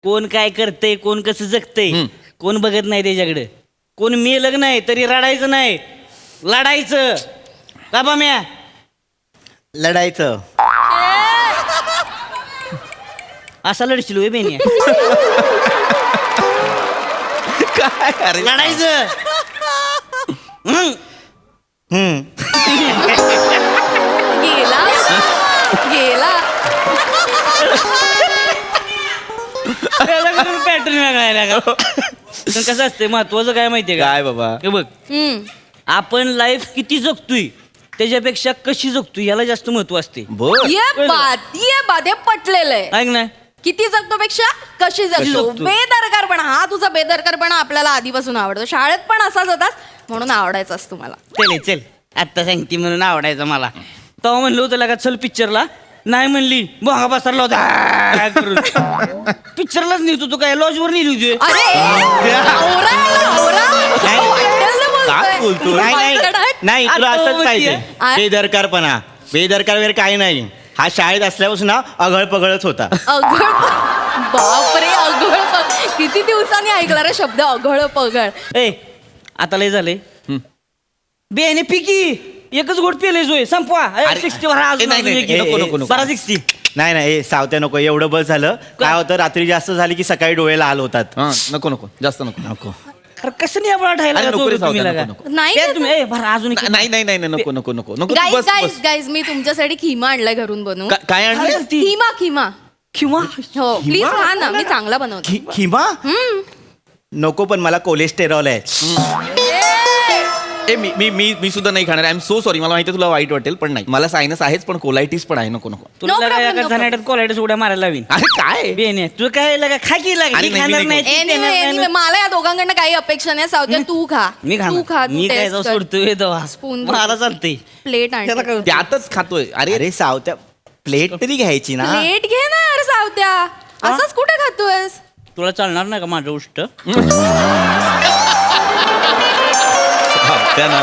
कोण काय करतंय, कोण कसं जगतंय, कोण बघत नाही त्याच्याकडे. कोण मेलं नाही तरी रडायचं नाही, लढायचं. का बाम्या? लढायचं. असा लढशील होय बेन्या? काय अरे लढायचं. गेला गेला. पॅटर्न वेगळा का? पण कसं असते महत्वाचं काय माहितीये का? काय बाबा? हे बघ, आपण लाईफ किती जगतोय त्याच्यापेक्षा कशी जगतोय याला जास्त महत्व असते. बर ये बात हे पटलेलं आहे. ऐक ना, किती जगतो पेक्षा कशी जगतो. जगतो. बेदरकारपणा, हा तुझा बेदरकारपणा आपल्याला आधीपासून आवडतो. शाळेत पण असाच होतास म्हणून आवडायचास तुम्हाला. चल आत्ता सांगते म्हणून आवडायचं मला. तेव्हा म्हणलं होतं का चल पिक्चरला, नाही म्हणली भोंगा पसरला होता करून. पिक्चरलाच नेतो तू काय लॉजवर नेली होती? अरे नवरा आहे, नवरा. वाटेल ते बोलतोय. काय बोलतो? नाही तुला आता असंच होतीये. पाहिजे. बेदरकारपणा, बेदरकार वगैरे काही नाही. हा शाळेत असल्यापासून ना अघळ पगळच होता. अघळ बापरे, अघळ किती दिवसांनी ऐकला रे शब्द अघळ पघळ. ए आता लय झाले बेने पिकी एकच गोट पेले जोय संपवा. अरे, 60 भरा अजून नाही, नाही, एक. नको, नको, नको. बरा 60. नाही नाही हे सावत्या नको, एवढं बस झालं. काय होतं रात्री जास्त झाली की सकाळी डोळे लाल होतात. हा, नको नको जास्त नको नको. अरे कसं नाही आपण ठेवायला अरे, का नको रे, दोघं तुम्ही सावत्या, लगा? नको, नाही प्या का तुम्ही. ए भरा अजून एक. नाही नाही नाही नाही, नको नको नको नको तू गाईज बस गाईज बस. गाईज मी तुमच्यासाठी खिमा आणलाय घरून बनवून. काय आणलं? अरे ती खिमा खिमा किंवा हो प्लीज खा ना, मी चांगला बनवतो. खिमा नको, पण मला कोलेस्टेरॉल आहे. ए मी मी मी मी सुद्धा नाही खाणार. I am so sorry. मला माहिती तुला वाईट वाटेल पण नाही. मला सायनस आहेच पण कोलायटिस पण आहे. नको नको. तुला No लगा problem, एका no झानाट्यात कोलायडस उड्या मारायला लावीन. अरे काय बेने तू काय लगा खा की लागा अरे मी नाही, खाणार मी नाही नाही. ती Anyway, देणार anyway, नाही. मला या दोघांकडनं काही अपेक्षा नाही. सावत्या तू खा. मी तू खा, खाणार. मी काय जाऊ सोडतोय दवा Spoon मला चालतंय. प्लेट त्याला आण. काय होतं? त्यातच खातोय. अरे अरे सावत्या प्लेट तरी घ्यायची ना. प्लेट घे ना यार सावत्या. असंच कुठे खातोयस? तुला चालणार नाही का माझं उष्ट? त्या ना